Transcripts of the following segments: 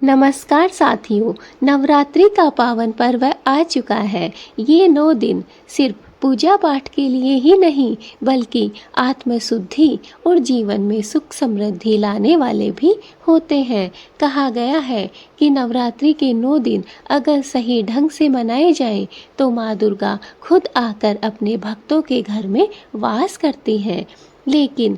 नमस्कार साथियों। नवरात्रि का पावन पर्व आ चुका है। ये 9 दिन सिर्फ पूजा पाठ के लिए ही नहीं बल्कि आत्मशुद्धि और जीवन में सुख समृद्धि लाने वाले भी होते हैं। कहा गया है कि नवरात्रि के 9 दिन अगर सही ढंग से मनाए जाएं तो माँ दुर्गा खुद आकर अपने भक्तों के घर में वास करती हैं। लेकिन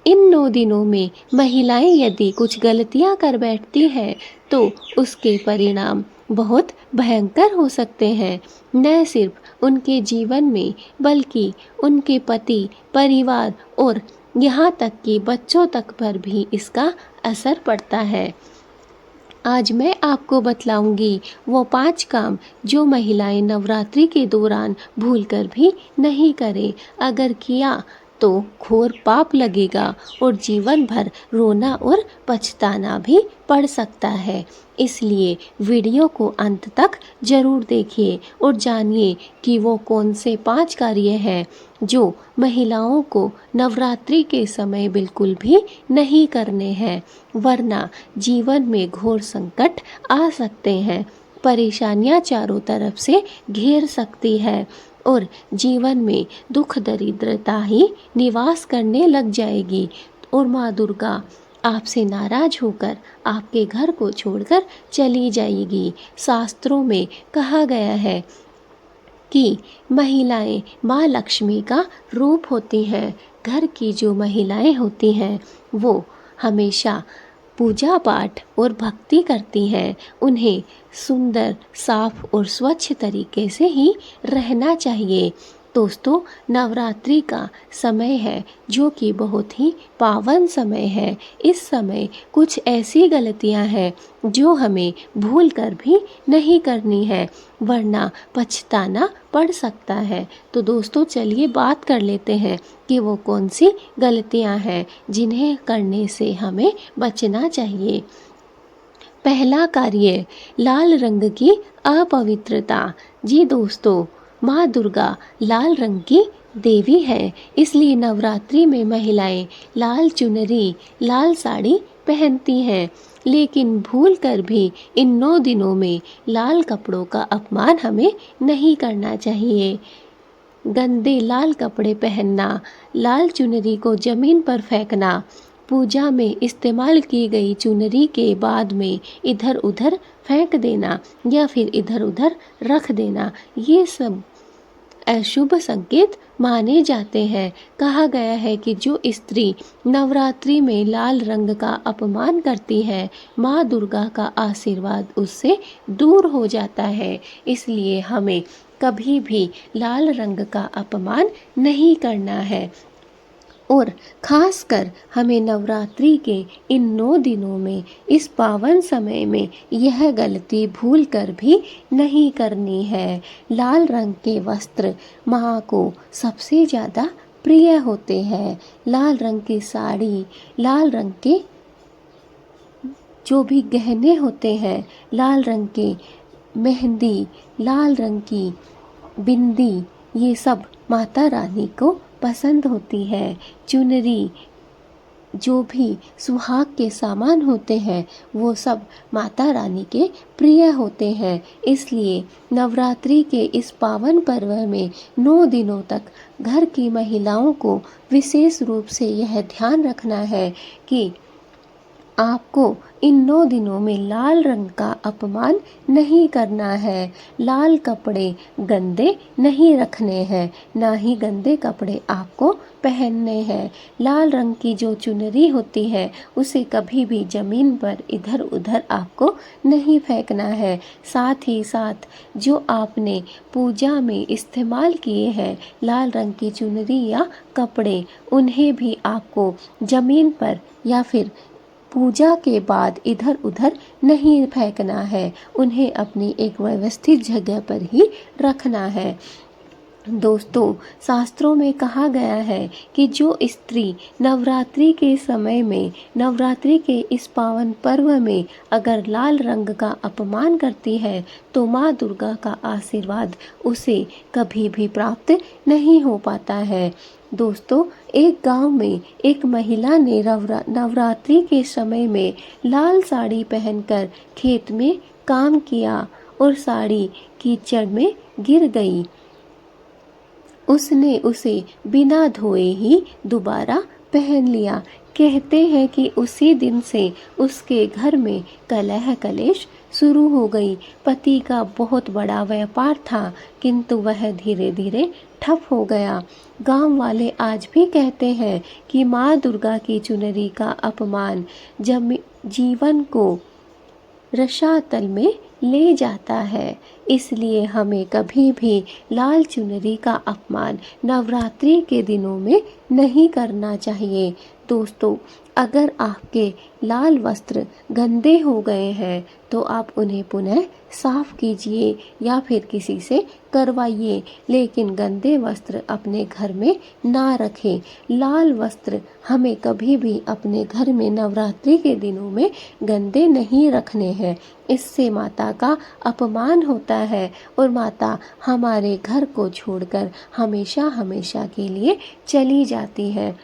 इन 9 दिनों में महिलाएं यदि कुछ गलतियां कर बैठती हैं तो उसके परिणाम बहुत भयंकर हो सकते हैं। न सिर्फ उनके जीवन में बल्कि उनके पति, परिवार और यहाँ तक कि बच्चों तक पर भी इसका असर पड़ता है। आज मैं आपको बतलाऊंगी वो 5 काम जो महिलाएं नवरात्रि के दौरान भूलकर भी नहीं करें। अगर किया तो घोर पाप लगेगा और जीवन भर रोना और पछताना भी पड़ सकता है। इसलिए वीडियो को अंत तक जरूर देखिए और जानिए कि वो कौन से 5 कार्य हैं जो महिलाओं को नवरात्रि के समय बिल्कुल भी नहीं करने हैं, वरना जीवन में घोर संकट आ सकते हैं। परेशानियां चारों तरफ से घेर सकती है और जीवन में दुख दरिद्रता ही निवास करने लग जाएगी और माँ दुर्गा आपसे नाराज होकर आपके घर को छोड़कर चली जाएगी। शास्त्रों में कहा गया है कि महिलाएं माँ लक्ष्मी का रूप होती हैं। घर की जो महिलाएं होती हैं वो हमेशा पूजा पाठ और भक्ति करती हैं। उन्हें सुंदर, साफ और स्वच्छ तरीके से ही रहना चाहिए। दोस्तों, नवरात्रि का समय है जो कि बहुत ही पावन समय है। इस समय कुछ ऐसी गलतियां हैं जो हमें भूल कर भी नहीं करनी है, वरना पछताना पड़ सकता है। तो दोस्तों, चलिए बात कर लेते हैं कि वो कौन सी गलतियां हैं जिन्हें करने से हमें बचना चाहिए। पहला कार्य, लाल रंग की अपवित्रता। जी दोस्तों, माँ दुर्गा लाल रंग की देवी है, इसलिए नवरात्रि में महिलाएं लाल चुनरी, लाल साड़ी पहनती हैं। लेकिन भूल कर भी इन 9 दिनों में लाल कपड़ों का अपमान हमें नहीं करना चाहिए। गंदे लाल कपड़े पहनना, लाल चुनरी को जमीन पर फेंकना, पूजा में इस्तेमाल की गई चुनरी के बाद में इधर उधर फेंक देना या फिर इधर उधर रख देना, ये सब अशुभ संकेत माने जाते हैं। कहा गया है कि जो स्त्री नवरात्रि में लाल रंग का अपमान करती है, माँ दुर्गा का आशीर्वाद उससे दूर हो जाता है। इसलिए हमें कभी भी लाल रंग का अपमान नहीं करना है और खासकर हमें नवरात्रि के इन 9 दिनों में, इस पावन समय में यह गलती भूल कर भी नहीं करनी है। लाल रंग के वस्त्र माँ को सबसे ज़्यादा प्रिय होते हैं। लाल रंग की साड़ी, लाल रंग के जो भी गहने होते हैं, लाल रंग के मेहंदी, लाल रंग की बिंदी, ये सब माता रानी को पसंद होती है। चुनरी, जो भी सुहाग के सामान होते हैं वो सब माता रानी के प्रिय होते हैं। इसलिए नवरात्रि के इस पावन पर्व में 9 दिनों तक घर की महिलाओं को विशेष रूप से यह ध्यान रखना है कि आपको इन 9 दिनों में लाल रंग का अपमान नहीं करना है। लाल कपड़े गंदे नहीं रखने हैं, ना ही गंदे कपड़े आपको पहनने हैं। लाल रंग की जो चुनरी होती है उसे कभी भी जमीन पर इधर उधर आपको नहीं फेंकना है। साथ ही साथ जो आपने पूजा में इस्तेमाल किए हैं लाल रंग की चुनरी या कपड़े, उन्हें भी आपको जमीन पर या फिर पूजा के बाद इधर उधर नहीं फेंकना है। उन्हें अपनी एक व्यवस्थित जगह पर ही रखना है। दोस्तों, शास्त्रों में कहा गया है कि जो स्त्री नवरात्रि के समय में, नवरात्रि के इस पावन पर्व में अगर लाल रंग का अपमान करती है तो माँ दुर्गा का आशीर्वाद उसे कभी भी प्राप्त नहीं हो पाता है। दोस्तों, एक गांव में एक महिला ने नवरात्रि के समय में लाल साड़ी पहनकर खेत में काम किया और साड़ी कीचड़ में गिर गई। उसने उसे बिना धोए ही दोबारा पहन लिया। कहते हैं कि उसी दिन से उसके घर में कलह कलेश शुरू हो गई। पति का बहुत बड़ा व्यापार था, किंतु वह धीरे धीरे ठप हो गया। गांव वाले आज भी कहते हैं कि माँ दुर्गा की चुनरी का अपमान जीवन को रसातल में ले जाता है। इसलिए हमें कभी भी लाल चुनरी का अपमान नवरात्रि के दिनों में नहीं करना चाहिए। दोस्तों, अगर आपके लाल वस्त्र गंदे हो गए हैं तो आप उन्हें पुनः साफ कीजिए या फिर किसी से करवाइए, लेकिन गंदे वस्त्र अपने घर में ना रखें। लाल वस्त्र हमें कभी भी अपने घर में नवरात्रि के दिनों में गंदे नहीं रखने हैं। इससे माता का अपमान होता है और माता हमारे घर को छोड़कर हमेशा हमेशा के लिए चली जाती है।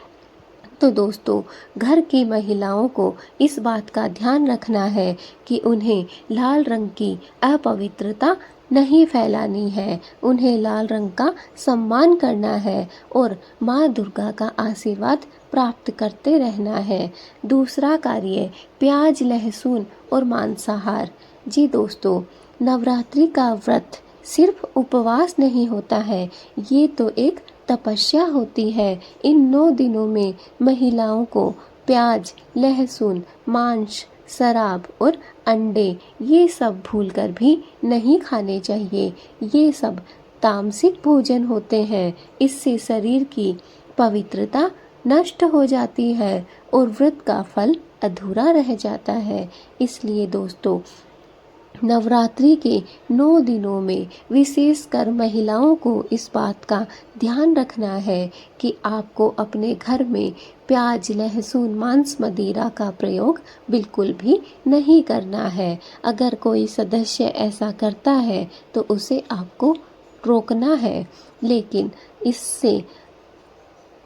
तो दोस्तों, घर की महिलाओं को इस बात का ध्यान रखना है कि उन्हें लाल रंग की अपवित्रता नहीं फैलानी है। उन्हें लाल रंग का सम्मान करना है और माँ दुर्गा का आशीर्वाद प्राप्त करते रहना है। दूसरा कार्य, प्याज, लहसुन और मांसाहार। जी दोस्तों, नवरात्रि का व्रत सिर्फ उपवास नहीं होता है, ये तो एक तपस्या होती है। इन 9 दिनों में महिलाओं को प्याज, लहसुन, मांस, शराब और अंडे ये सब भूलकर भी नहीं खाने चाहिए। ये सब तामसिक भोजन होते हैं। इससे शरीर की पवित्रता नष्ट हो जाती है और व्रत का फल अधूरा रह जाता है। इसलिए दोस्तों, नवरात्रि के 9 दिनों में विशेषकर महिलाओं को इस बात का ध्यान रखना है कि आपको अपने घर में प्याज, लहसुन, मांस, मदिरा का प्रयोग बिल्कुल भी नहीं करना है। अगर कोई सदस्य ऐसा करता है तो उसे आपको रोकना है, लेकिन इससे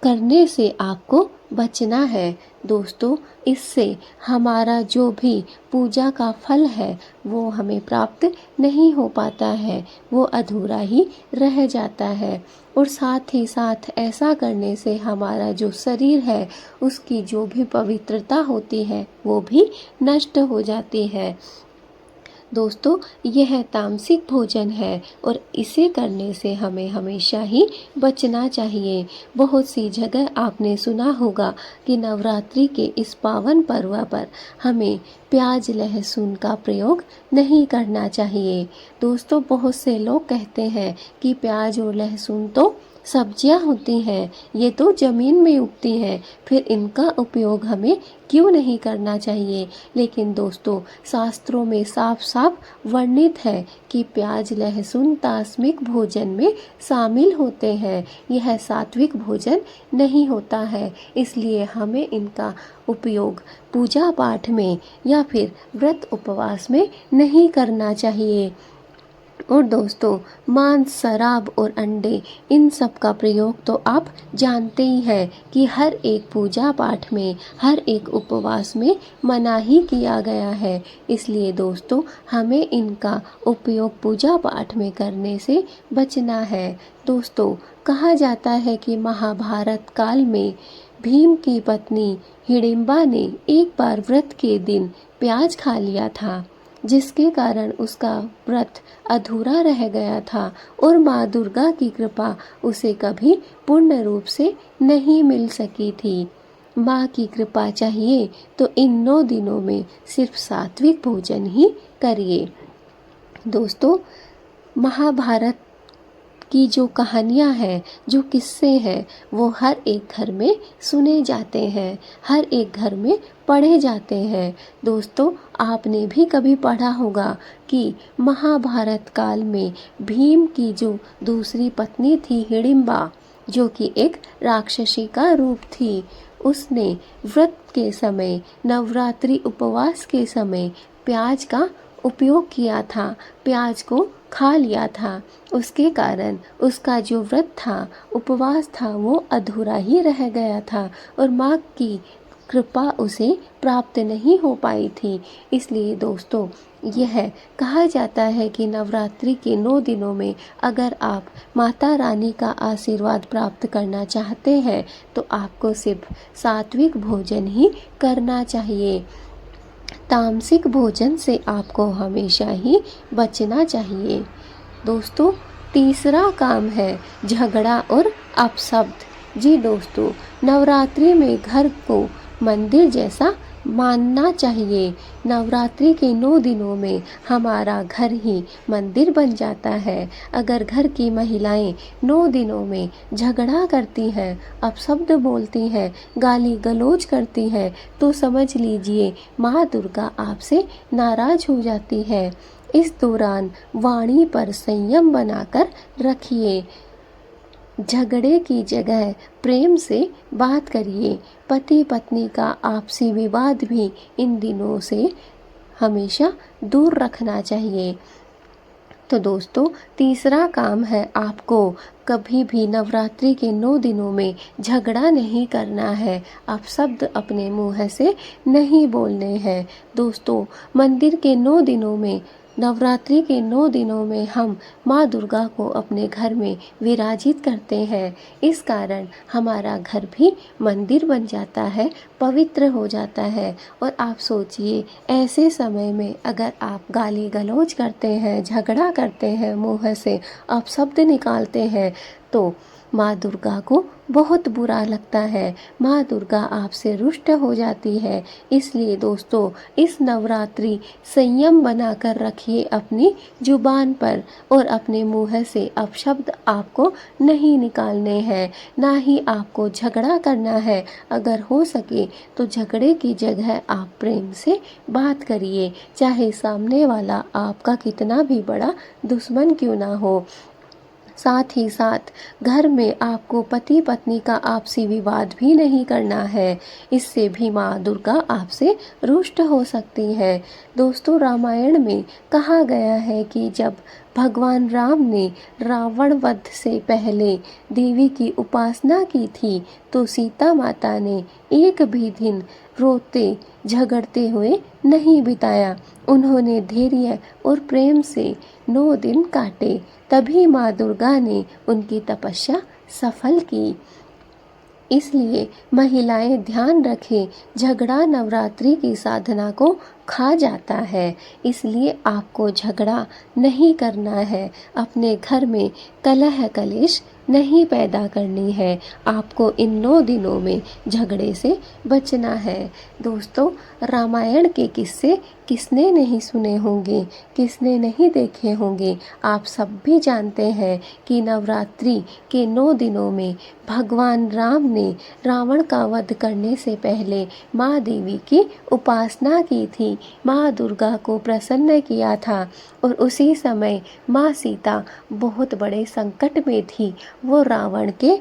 करने से आपको बचना है। दोस्तों, इससे हमारा जो भी पूजा का फल है वो हमें प्राप्त नहीं हो पाता है, वो अधूरा ही रह जाता है। और साथ ही साथ ऐसा करने से हमारा जो शरीर है उसकी जो भी पवित्रता होती है वो भी नष्ट हो जाती है। दोस्तों, यह तामसिक भोजन है और इसे करने से हमें हमेशा ही बचना चाहिए। बहुत सी जगह आपने सुना होगा कि नवरात्रि के इस पावन पर्व पर हमें प्याज, लहसुन का प्रयोग नहीं करना चाहिए। दोस्तों, बहुत से लोग कहते हैं कि प्याज और लहसुन तो सब्जियां होती हैं, ये तो ज़मीन में उगती हैं, फिर इनका उपयोग हमें क्यों नहीं करना चाहिए। लेकिन दोस्तों, शास्त्रों में साफ साफ वर्णित है कि प्याज, लहसुन तामसिक भोजन में शामिल होते हैं। यह सात्विक भोजन नहीं होता है, इसलिए हमें इनका उपयोग पूजा पाठ में या फिर व्रत उपवास में नहीं करना चाहिए। और दोस्तों, मांस, शराब और अंडे इन सब का प्रयोग तो आप जानते ही हैं कि हर एक पूजा पाठ में, हर एक उपवास में मना ही किया गया है। इसलिए दोस्तों, हमें इनका उपयोग पूजा पाठ में करने से बचना है। दोस्तों, कहा जाता है कि महाभारत काल में भीम की पत्नी हिडिंबा ने एक बार व्रत के दिन प्याज खा लिया था, जिसके कारण उसका व्रत अधूरा रह गया था और माँ दुर्गा की कृपा उसे कभी पूर्ण रूप से नहीं मिल सकी थी। माँ की कृपा चाहिए तो इन 9 दिनों में सिर्फ सात्विक भोजन ही करिए। दोस्तों, महाभारत की जो कहानियाँ हैं, जो किस्से हैं, वो हर एक घर में सुने जाते हैं, हर एक घर में पढ़े जाते हैं। दोस्तों, आपने भी कभी पढ़ा होगा कि महाभारत काल में भीम की जो दूसरी पत्नी थी हिडिंबा, जो कि एक राक्षसी का रूप थी, उसने व्रत के समय, नवरात्रि उपवास के समय प्याज का उपयोग किया था, प्याज को खा लिया था। उसके कारण उसका जो व्रत था, उपवास था, वो अधूरा ही रह गया था और माँ की कृपा उसे प्राप्त नहीं हो पाई थी। इसलिए दोस्तों, यह कहा जाता है कि नवरात्रि के 9 दिनों में अगर आप माता रानी का आशीर्वाद प्राप्त करना चाहते हैं तो आपको सिर्फ सात्विक भोजन ही करना चाहिए। तामसिक भोजन से आपको हमेशा ही बचना चाहिए। दोस्तों, तीसरा काम है झगड़ा और अपशब्द। जी दोस्तों, नवरात्रि में घर को मंदिर जैसा मानना चाहिए। नवरात्रि के 9 दिनों में हमारा घर ही मंदिर बन जाता है। अगर घर की महिलाएं 9 दिनों में झगड़ा करती हैं, अपशब्द बोलती हैं, गाली गलौज करती हैं, तो समझ लीजिए माँ दुर्गा आपसे नाराज हो जाती है। इस दौरान वाणी पर संयम बनाकर रखिए। झगड़े की जगह प्रेम से बात करिए। पति पत्नी का आपसी विवाद भी इन दिनों से हमेशा दूर रखना चाहिए। तो दोस्तों, तीसरा काम है आपको कभी भी नवरात्रि के 9 दिनों में झगड़ा नहीं करना है, अपशब्द अपने मुंह से नहीं बोलने हैं। दोस्तों, मंदिर के 9 दिनों में, नवरात्रि के 9 दिनों में हम माँ दुर्गा को अपने घर में विराजित करते हैं। इस कारण हमारा घर भी मंदिर बन जाता है, पवित्र हो जाता है। और आप सोचिए, ऐसे समय में अगर आप गाली गलौज करते हैं, झगड़ा करते हैं, मुंह से अपशब्द निकालते हैं, तो माँ दुर्गा को बहुत बुरा लगता है। माँ दुर्गा आपसे रुष्ट हो जाती है। इसलिए दोस्तों, इस नवरात्रि संयम बनाकर रखिए अपनी जुबान पर और अपने मुंह से अपशब्द आपको नहीं निकालने हैं, ना ही आपको झगड़ा करना है। अगर हो सके तो झगड़े की जगह आप प्रेम से बात करिए, चाहे सामने वाला आपका कितना भी बड़ा दुश्मन क्यों ना हो। साथ ही साथ घर में आपको पति पत्नी का आपसी विवाद भी नहीं करना है, इससे भी माँ दुर्गा आपसे रुष्ट हो सकती है। दोस्तों, रामायण में कहा गया है कि जब भगवान राम ने रावण वध से पहले देवी की उपासना की थी, तो सीता माता ने एक भी दिन रोते झगड़ते हुए नहीं बिताया। उन्होंने धैर्य और प्रेम से 9 दिन काटे, तभी माँ दुर्गा ने उनकी तपस्या सफल की। इसलिए महिलाएं ध्यान रखें, झगड़ा नवरात्रि की साधना को खा जाता है। इसलिए आपको झगड़ा नहीं करना है, अपने घर में कलह कलेश नहीं पैदा करनी है। आपको इन 9 दिनों में झगड़े से बचना है। दोस्तों, रामायण के किस्से किसने नहीं सुने होंगे, किसने नहीं देखे होंगे। आप सब भी जानते हैं कि नवरात्रि के 9 दिनों में भगवान राम ने रावण का वध करने से पहले माँ देवी की उपासना की थी, माँ दुर्गा को प्रसन्न किया था। और उसी समय माँ सीता बहुत बड़े संकट में थी, वो रावण के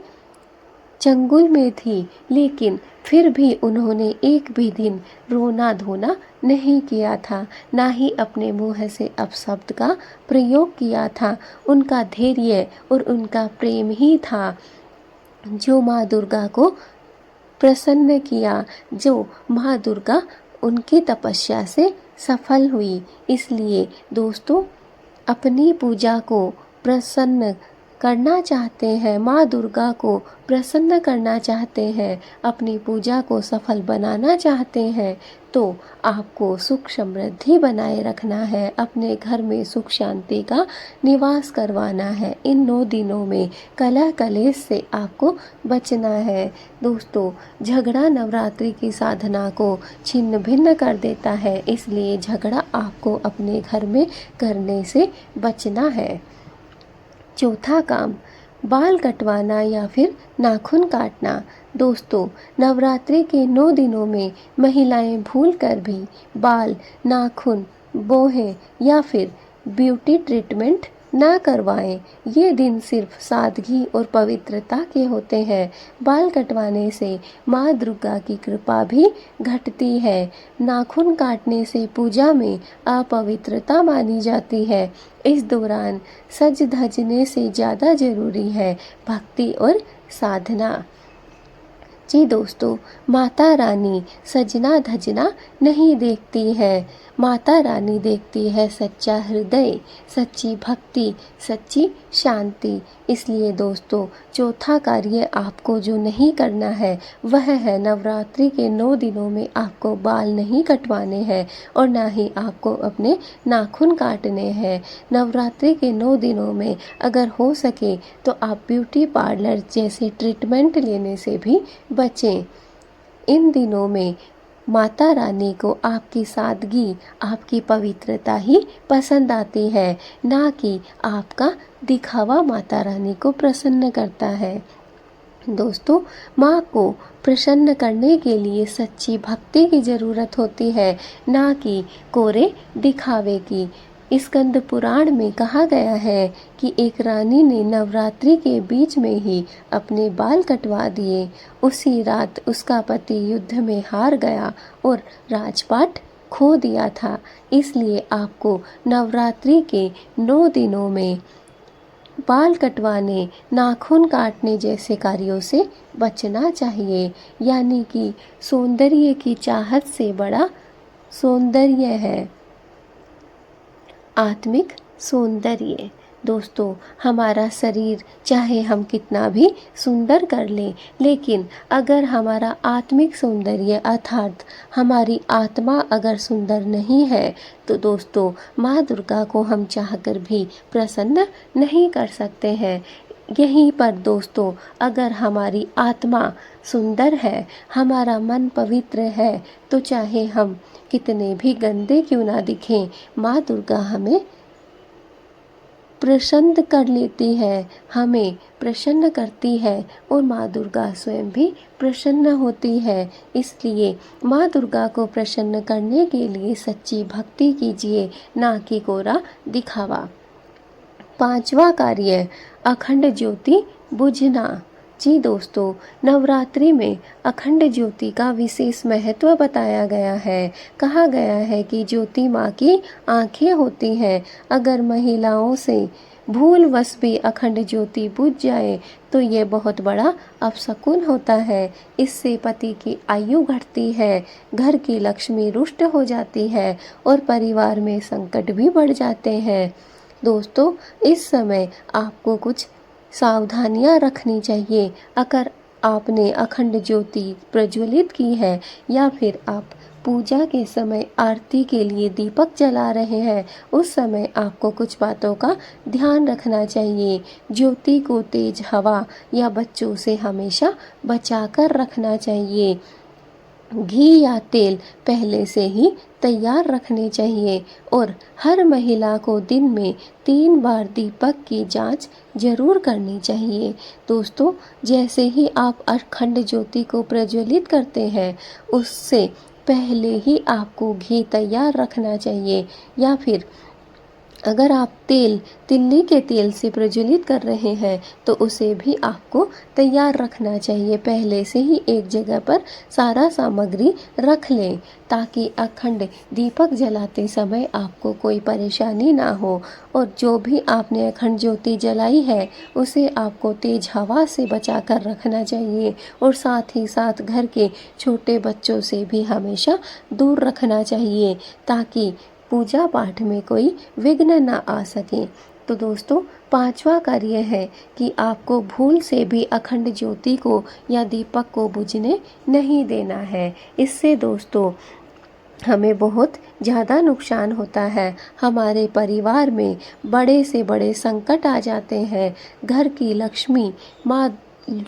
चंगुल में थी, लेकिन फिर भी उन्होंने एक भी दिन रोना धोना नहीं किया था, ना ही अपने मुंह से अपशब्द का प्रयोग किया था। उनका धैर्य और उनका प्रेम ही था जो माँ दुर्गा को प्रसन्न किया, जो माँ दुर्गा उनकी तपस्या से सफल हुई। इसलिए दोस्तों, अपनी पूजा को प्रसन्न करना चाहते हैं, माँ दुर्गा को प्रसन्न करना चाहते हैं, अपनी पूजा को सफल बनाना चाहते हैं, तो आपको सुख समृद्धि बनाए रखना है, अपने घर में सुख शांति का निवास करवाना है। इन 9 दिनों में कलह कलेश से आपको बचना है। दोस्तों, झगड़ा नवरात्रि की साधना को छिन्न भिन्न कर देता है, इसलिए झगड़ा आपको अपने घर में करने से बचना है। चौथा काम, बाल कटवाना या फिर नाखून काटना। दोस्तों, नवरात्रि के 9 दिनों में महिलाएं भूलकर भी बाल, नाखून, बोहें या फिर ब्यूटी ट्रीटमेंट ना करवाएं। ये दिन सिर्फ सादगी और पवित्रता के होते हैं। बाल कटवाने से माँ दुर्गा की कृपा भी घटती है। नाखून काटने से पूजा में अपवित्रता मानी जाती है। इस दौरान सज धजने से ज़्यादा ज़रूरी है भक्ति और साधना। जी दोस्तों, माता रानी सजना धजना नहीं देखती है, माता रानी देखती है सच्चा हृदय, सच्ची भक्ति, सच्ची शांति। इसलिए दोस्तों, चौथा कार्य आपको जो नहीं करना है वह है नवरात्रि के 9 दिनों में आपको बाल नहीं कटवाने हैं और ना ही आपको अपने नाखून काटने हैं। नवरात्रि के 9 दिनों में अगर हो सके तो आप ब्यूटी पार्लर जैसे ट्रीटमेंट लेने से भी बचें। इन दिनों में माता रानी को आपकी सादगी, आपकी पवित्रता ही पसंद आती है, ना कि आपका दिखावा माता रानी को प्रसन्न करता है। दोस्तों, माँ को प्रसन्न करने के लिए सच्ची भक्ति की ज़रूरत होती है, ना कि कोरे दिखावे की। स्कंद पुराण में कहा गया है कि एक रानी ने नवरात्रि के बीच में ही अपने बाल कटवा दिए। उसी रात उसका पति युद्ध में हार गया और राजपाट खो दिया था। इसलिए आपको नवरात्रि के 9 दिनों में बाल कटवाने, नाखून काटने जैसे कार्यों से बचना चाहिए। यानी कि सौंदर्य की चाहत से बड़ा सौंदर्य है आत्मिक सौंदर्य। दोस्तों, हमारा शरीर चाहे हम कितना भी सुंदर कर लें, लेकिन अगर हमारा आत्मिक सौंदर्य अर्थात हमारी आत्मा अगर सुंदर नहीं है तो दोस्तों, माँ दुर्गा को हम चाहकर भी प्रसन्न नहीं कर सकते हैं। यहीं पर दोस्तों, अगर हमारी आत्मा सुंदर है, हमारा मन पवित्र है, तो चाहे हम कितने भी गंदे क्यों ना दिखें, माँ दुर्गा हमें प्रसन्न कर लेती है, हमें प्रसन्न करती है और माँ दुर्गा स्वयं भी प्रसन्न होती है। इसलिए माँ दुर्गा को प्रसन्न करने के लिए सच्ची भक्ति कीजिए, ना कि कोरा दिखावा। 5वां कार्य, अखंड ज्योति बुझना। जी दोस्तों, नवरात्रि में अखंड ज्योति का विशेष महत्व बताया गया है। कहा गया है कि ज्योति माँ की आंखें होती हैं। अगर महिलाओं से भूलवश भी अखंड ज्योति बुझ जाए तो ये बहुत बड़ा अपशकुन होता है। इससे पति की आयु घटती है, घर की लक्ष्मी रुष्ट हो जाती है और परिवार में संकट भी बढ़ जाते हैं। दोस्तों, इस समय आपको कुछ सावधानियां रखनी चाहिए। अगर आपने अखंड ज्योति प्रज्वलित की है या फिर आप पूजा के समय आरती के लिए दीपक जला रहे हैं, उस समय आपको कुछ बातों का ध्यान रखना चाहिए। ज्योति को तेज हवा या बच्चों से हमेशा बचाकर रखना चाहिए। घी या तेल पहले से ही तैयार रखने चाहिए और हर महिला को दिन में 3 बार दीपक की जांच जरूर करनी चाहिए। दोस्तों, जैसे ही आप अखंड ज्योति को प्रज्वलित करते हैं, उससे पहले ही आपको घी तैयार रखना चाहिए या फिर अगर आप तिल्ली के तेल से प्रज्वलित कर रहे हैं तो उसे भी आपको तैयार रखना चाहिए। पहले से ही एक जगह पर सारा सामग्री रख लें ताकि अखंड दीपक जलाते समय आपको कोई परेशानी ना हो। और जो भी आपने अखंड ज्योति जलाई है उसे आपको तेज हवा से बचा कर रखना चाहिए और साथ ही साथ घर के छोटे बच्चों से भी हमेशा दूर रखना चाहिए ताकि पूजा पाठ में कोई विघ्न ना आ सके। तो दोस्तों, 5वां कार्य है कि आपको भूल से भी अखंड ज्योति को या दीपक को बुझने नहीं देना है। इससे दोस्तों हमें बहुत ज़्यादा नुकसान होता है। हमारे परिवार में बड़े से बड़े संकट आ जाते हैं। घर की लक्ष्मी, माँ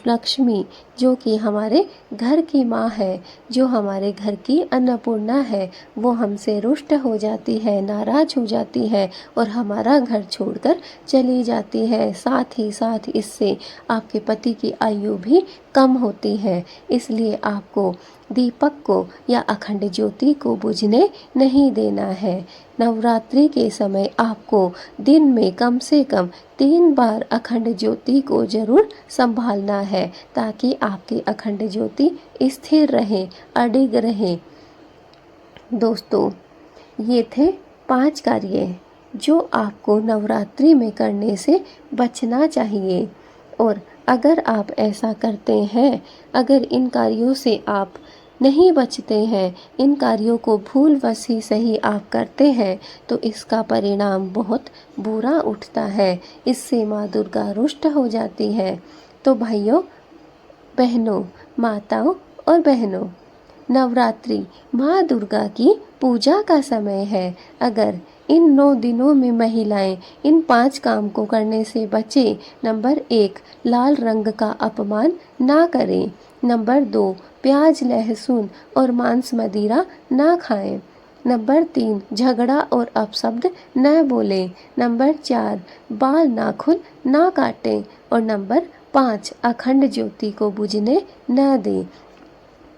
लक्ष्मी जो कि हमारे घर की माँ है, जो हमारे घर की अन्नपूर्णा है, वो हमसे रुष्ट हो जाती है, नाराज हो जाती है और हमारा घर छोड़कर चली जाती है। साथ ही साथ इससे आपके पति की आयु भी कम होती है। इसलिए आपको दीपक को या अखंड ज्योति को बुझने नहीं देना है। नवरात्रि के समय आपको दिन में कम से कम 3 बार अखंड ज्योति को जरूर संभालना है, ताकि आपकी अखंड ज्योति स्थिर रहे, अडिग रहे। दोस्तों, ये थे 5 कार्य जो आपको नवरात्रि में करने से बचना चाहिए। और अगर आप ऐसा करते हैं, अगर इन कार्यों से आप नहीं बचते हैं, इन कार्यों को भूलवश ही सही आप करते हैं, तो इसका परिणाम बहुत बुरा उठता है। इससे माँ दुर्गा रुष्ट हो जाती है। तो भाइयों, बहनों, माताओं और बहनों, नवरात्रि माँ दुर्गा की पूजा का समय है। अगर इन 9 दिनों में महिलाएं इन 5 काम को करने से बचे। नंबर 1, लाल रंग का अपमान ना करें। नंबर 2, प्याज, लहसुन और मांस मदिरा ना खाएं। नंबर 3, झगड़ा और अपशब्द न बोलें। नंबर 4, बाल नाखून ना काटें। और नंबर 5, अखंड ज्योति को बुझने न दें।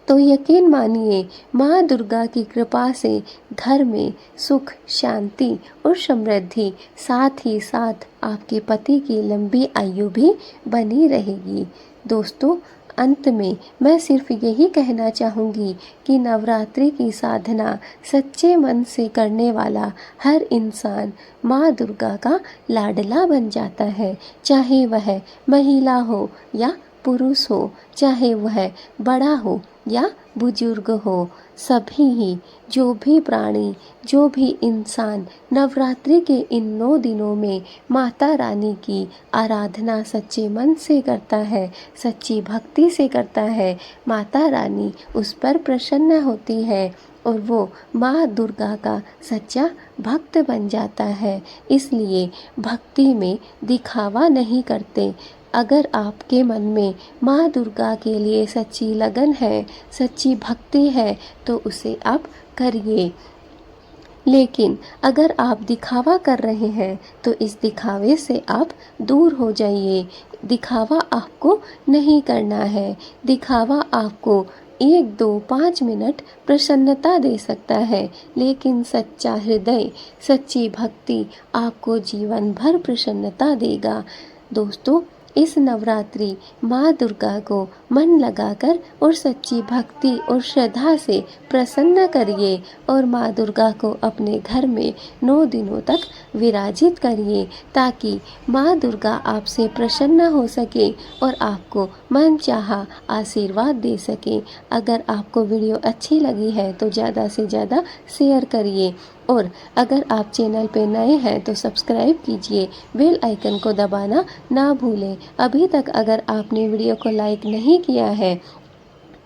तो यकीन मानिए, माँ दुर्गा की कृपा से घर में सुख, शांति और समृद्धि, साथ ही साथ आपके पति की लंबी आयु भी बनी रहेगी। दोस्तों, अंत में मैं सिर्फ यही कहना चाहूँगी कि नवरात्रि की साधना सच्चे मन से करने वाला हर इंसान माँ दुर्गा का लाडला बन जाता है। चाहे वह महिला हो या पुरुष हो, चाहे वह बड़ा हो या बुजुर्ग हो, सभी ही, जो भी प्राणी, जो भी इंसान नवरात्रि के इन 9 दिनों में माता रानी की आराधना सच्चे मन से करता है, सच्ची भक्ति से करता है, माता रानी उस पर प्रसन्न होती है और वो माँ दुर्गा का सच्चा भक्त बन जाता है। इसलिए भक्ति में दिखावा नहीं करते। अगर आपके मन में माँ दुर्गा के लिए सच्ची लगन है, सच्ची भक्ति है, तो उसे आप करिए। लेकिन अगर आप दिखावा कर रहे हैं, तो इस दिखावे से आप दूर हो जाइए। दिखावा आपको नहीं करना है। दिखावा आपको 1, 2, 5 मिनट प्रसन्नता दे सकता है, लेकिन सच्चा हृदय, सच्ची भक्ति आपको जीवन भर प्रसन्नता देगा। दोस्तों, इस नवरात्रि माँ दुर्गा को मन लगाकर और सच्ची भक्ति और श्रद्धा से प्रसन्न करिए और माँ दुर्गा को अपने घर में 9 दिनों तक विराजित करिए, ताकि माँ दुर्गा आपसे प्रसन्न हो सके और आपको मनचाहा आशीर्वाद दे सके। अगर आपको वीडियो अच्छी लगी है तो ज़्यादा से ज़्यादा शेयर करिए और अगर आप चैनल पे नए हैं तो सब्सक्राइब कीजिए, बेल आइकन को दबाना ना भूलें। अभी तक अगर आपने वीडियो को लाइक नहीं किया है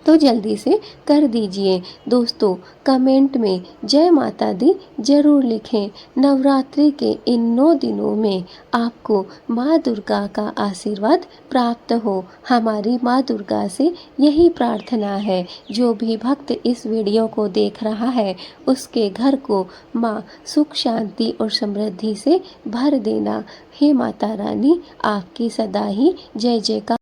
तो जल्दी से कर दीजिए। दोस्तों, कमेंट में जय माता दी जरूर लिखें। नवरात्रि के इन 9 दिनों में आपको माँ दुर्गा का आशीर्वाद प्राप्त हो। हमारी माँ दुर्गा से यही प्रार्थना है। जो भी भक्त इस वीडियो को देख रहा है, उसके घर को माँ सुख, शांति और समृद्धि से भर देना। हे माता रानी, आपकी सदा ही जय जयकार।